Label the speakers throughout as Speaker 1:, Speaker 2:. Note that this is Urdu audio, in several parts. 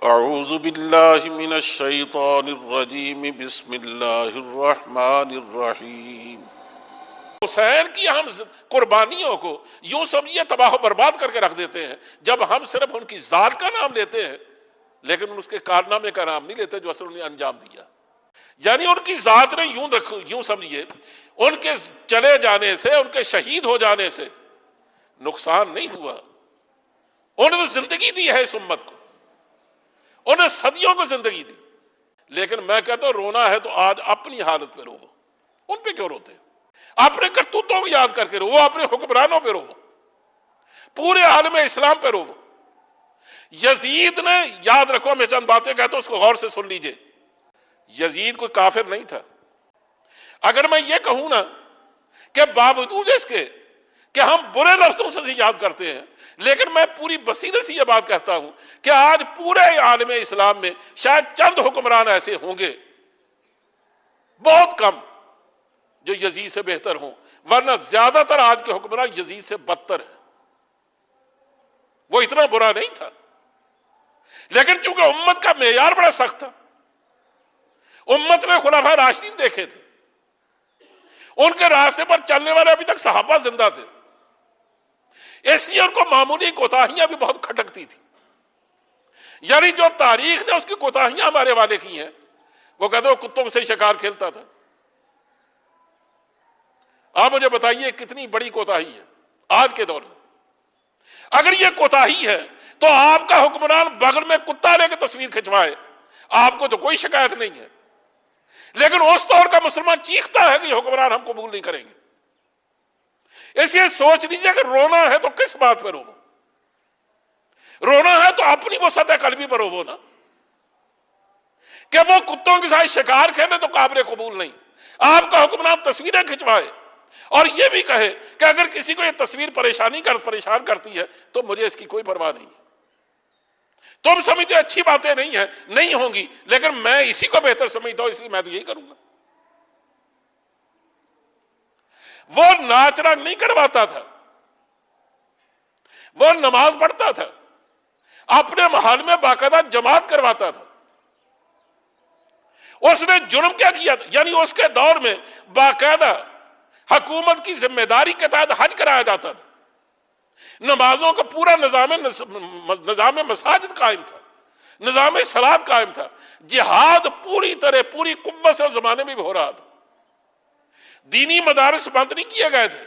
Speaker 1: اعوذ باللہ من الشیطان الرجیم بسم اللہ الرحمن الرحیم۔ حسین کی ہم قربانیوں کو یوں سمجھیے تباہ و برباد کر کے رکھ دیتے ہیں جب ہم صرف ان کی ذات کا نام لیتے ہیں لیکن اس کے کارنامے کا نام نہیں لیتے جو اصل نے انجام دیا۔ یعنی ان کی ذات نے یوں سمجھیے ان کے چلے جانے سے، ان کے شہید ہو جانے سے نقصان نہیں ہوا۔ انہوں نے زندگی دی ہے اس امت کو، انہیں صدیوں کو زندگی دی، لیکن میں کہتا ہوں رونا ہے تو آج اپنی حالت پہ رو، ان پہ کیوں روتے؟ اپنے کرتوتوں کو یاد کر کے رو، اپنے حکمرانوں پہ رو، پورے عالم اسلام پہ رو۔ یزید نے، یاد رکھو میں چند باتیں کہتا ہوں اس کو غور سے سن لیجئے، یزید کوئی کافر نہیں تھا۔ اگر میں یہ کہوں نا کہ باوجود اس کے کہ ہم برے لفظوں سے یاد کرتے ہیں، لیکن میں پوری بصیرت سے یہ بات کہتا ہوں کہ آج پورے عالم اسلام میں شاید چند حکمران ایسے ہوں گے، بہت کم، جو یزید سے بہتر ہوں، ورنہ زیادہ تر آج کے حکمران یزید سے بدتر ہیں۔ وہ اتنا برا نہیں تھا، لیکن چونکہ امت کا معیار بڑا سخت تھا، امت نے خلفائے راشدین دیکھے تھے، ان کے راستے پر چلنے والے ابھی تک صحابہ زندہ تھے، اس لیے ان کو معمولی کوتاہیاں بھی بہت کھٹکتی تھی۔ یعنی جو تاریخ نے اس کی کوتاہیاں ہمارے والے کی ہیں، وہ کہتے ہیں وہ کتوں سے شکار کھیلتا تھا۔ آپ مجھے بتائیے کتنی بڑی کوتاہی ہے آج کے دور میں۔ اگر یہ کوتاہی ہے تو آپ کا حکمران بغل میں کتا لے کے تصویر کھنچوائے، آپ کو تو کوئی شکایت نہیں ہے، لیکن اس طور کا مسلمان چیختا ہے کہ یہ حکمران ہم قبول نہیں کریں گے۔ اس لیے سوچ لیجیے کہ رونا ہے تو کس بات پہ رو؟ رونا ہے تو اپنی وہ سطح قلبی پر رو نا، کہ وہ کتوں کے ساتھ شکار کھیلے تو قابل قبول نہیں۔ آپ کا حکمران تصویریں کھنچوائے اور یہ بھی کہے کہ اگر کسی کو یہ تصویر پریشان کرتی ہے تو مجھے اس کی کوئی پرواہ نہیں ہے، تم سمجھتے اچھی باتیں نہیں ہیں، نہیں ہوں گی، لیکن میں اسی کو بہتر سمجھتا ہوں اس لیے میں تو یہی کروں گا۔ وہ ناچ رنگ نہیں کرواتا تھا، وہ نماز پڑھتا تھا، اپنے محل میں باقاعدہ جماعت کرواتا تھا۔ اس نے جرم کیا کیا تھا؟ یعنی اس کے دور میں باقاعدہ حکومت کی ذمہ داری کے تحت حج کرایا جاتا تھا، نمازوں کا پورا نظام مساجد قائم تھا، نظام صلاۃ قائم تھا، جہاد پوری طرح پوری قوت سے زمانے میں بھی ہو رہا تھا۔ دینی مدارس بند نہیں کیے گئے تھے،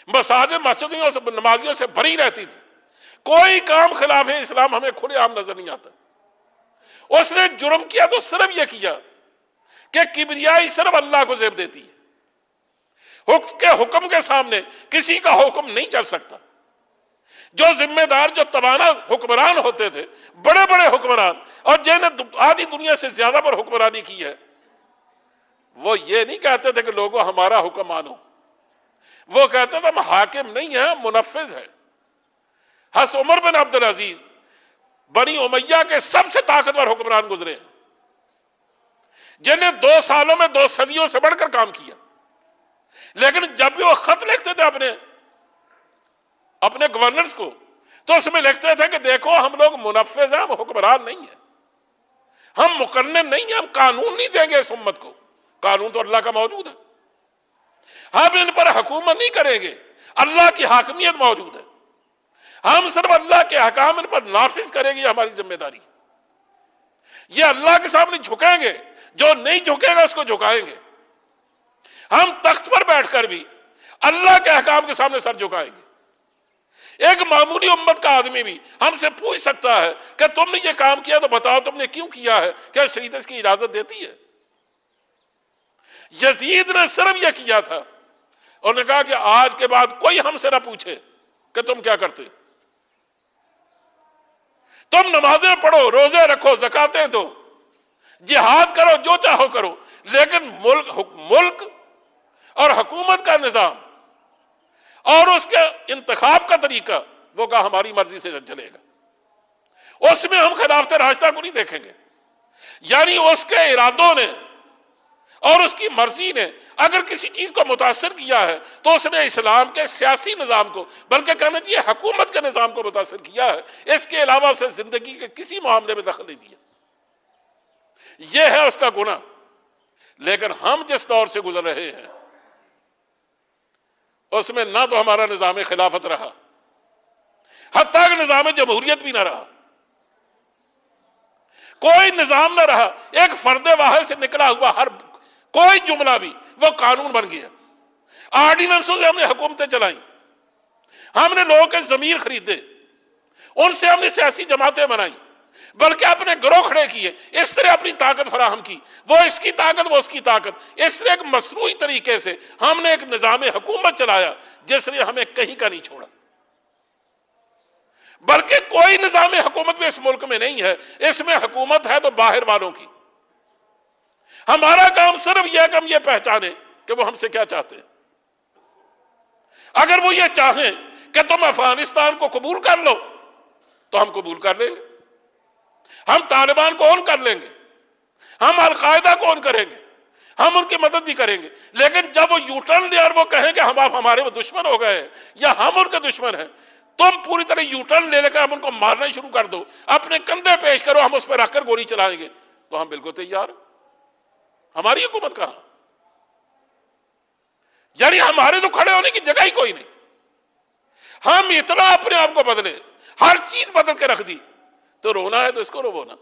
Speaker 1: مساجد مسجدوں سے نمازیوں سے بھری رہتی تھی، کوئی کام خلاف اسلام ہمیں کھلے عام نظر نہیں آتا۔ اس نے جرم کیا تو صرف یہ کیا کہ کبریائی صرف اللہ کو زیب دیتی ہے، حکم کے سامنے کسی کا حکم نہیں چل سکتا۔ جو ذمہ دار، جو توانا حکمران ہوتے تھے، بڑے بڑے حکمران، اور جنہیں آدھی دنیا سے زیادہ پر حکمرانی کی ہے، وہ یہ نہیں کہتے تھے کہ لوگوں ہمارا حکم مانو، وہ کہتے تھے ہم حاکم نہیں ہیں، منفذ ہے۔ حضرت عمر بن عبدالعزیز بنی امیہ کے سب سے طاقتور حکمران گزرے ہیں، جنہیں 2 سالوں میں 2 صدیوں سے بڑھ کر کام کیا، لیکن جب بھی وہ خط لکھتے تھے اپنے گورنرز کو، تو اس میں لکھتے تھے کہ دیکھو ہم لوگ منفذ ہیں، ہم حکمران نہیں ہیں، ہم مقنن نہیں ہیں، ہم قانون نہیں دیں گے اس امت کو، قانون تو اللہ کا موجود ہے، ہم ان پر حکومت نہیں کریں گے، اللہ کی حاکمیت موجود ہے، ہم صرف اللہ کے احکام ان پر نافذ کریں گے، یہ ہماری ذمہ داری ہے۔ یہ اللہ کے سامنے جھکیں گے، جو نہیں جھکے گا اس کو جھکائیں گے۔ ہم تخت پر بیٹھ کر بھی اللہ کے احکام کے سامنے سر جھکائیں گے۔ ایک معمولی امت کا آدمی بھی ہم سے پوچھ سکتا ہے کہ تم نے یہ کام کیا تو بتاؤ تم نے کیوں کیا ہے، کیا شریعت اس کی اجازت دیتی ہے؟ یزید نے صرف یہ کیا تھا، انہوں نے کہا کہ آج کے بعد کوئی ہم سے نہ پوچھے کہ تم کیا کرتے، تم نمازیں پڑھو، روزے رکھو، زکاتیں دو، جہاد کرو، جو چاہو کرو، لیکن ملک اور حکومت کا نظام اور اس کے انتخاب کا طریقہ وہ کہا ہماری مرضی سے چلے گا، اس میں ہم خلافت راستہ کو نہیں دیکھیں گے۔ یعنی اس کے ارادوں نے اور اس کی مرضی نے اگر کسی چیز کو متاثر کیا ہے تو اس نے اسلام کے سیاسی نظام کو، بلکہ کہنا چاہیے حکومت کے نظام کو متاثر کیا ہے، اس کے علاوہ اسے زندگی کے کسی معاملے میں دخل نہیں دیا۔ یہ ہے اس کا گناہ۔ لیکن ہم جس دور سے گزر رہے ہیں اس میں نہ تو ہمارا نظام خلافت رہا، حتیٰ کہ نظام جمہوریت بھی نہ رہا، کوئی نظام نہ رہا، ایک فرد واحد سے نکلا ہوا ہر کوئی جملہ بھی وہ قانون بن گیا۔ آرڈیننسوں سے ہم نے حکومتیں چلائیں، ہم نے لوگوں کے ضمیر خریدے، ان سے ہم نے سیاسی جماعتیں بنائیں، بلکہ اپنے گروہ کھڑے کیے، اس طرح اپنی طاقت فراہم کی، وہ اس کی طاقت وہ اس کی طاقت، اس طرح ایک مصنوعی طریقے سے ہم نے ایک نظام حکومت چلایا جس نے ہمیں کہیں کا نہیں چھوڑا۔ بلکہ کوئی نظام حکومت بھی اس ملک میں نہیں ہے، اس میں حکومت ہے تو باہر والوں کی۔ ہمارا کام صرف یہ ہے کہ ہم یہ پہچانے کہ وہ ہم سے کیا چاہتے ہیں۔ اگر وہ یہ چاہیں کہ تم افغانستان کو قبول کر لو تو ہم قبول کر لیں گے، ہم طالبان کو اون کر لیں گے، ہم القاعدہ کو اون کریں گے، ہم ان کی مدد بھی کریں گے۔ لیکن جب وہ یو ٹرن لے اور وہ کہیں کہ ہم ہمارے وہ دشمن ہو گئے ہیں یا ہم ان کے دشمن ہیں، تم پوری طرح یو ٹرن لے کر ہم ان کو مارنا شروع کر دو، اپنے کندھے پیش کرو، ہم اس پہ رکھ کر گولی چلائیں گے، تو ہم بالکل تیار ہیں۔ ہماری حکومت کہاں؟ یعنی ہمارے تو کھڑے ہونے کی جگہ ہی کوئی نہیں۔ ہم اتنا اپنے آپ کو بدلے، ہر چیز بدل کے رکھ دی، تو رونا ہے تو اس کو رو نا۔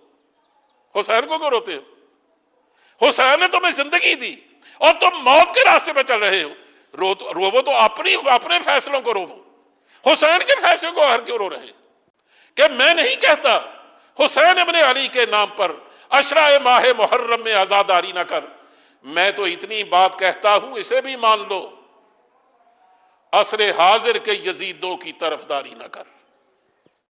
Speaker 1: حسین کو کیوں روتے ہو؟ حسین نے تمہیں زندگی دی اور تم موت کے راستے پہ چل رہے ہو، روو تو اپنے فیصلوں کو روو۔ حسین کے فیصلوں کو ہر کیوں رو رہے کہ میں نہیں کہتا حسین ابن علی کے نام پر عشرہ ماہ محرم میں عزاداری نہ کر، میں تو اتنی بات کہتا ہوں اسے بھی مان لو، عصر حاضر کے یزیدوں کی طرفداری نہ کر۔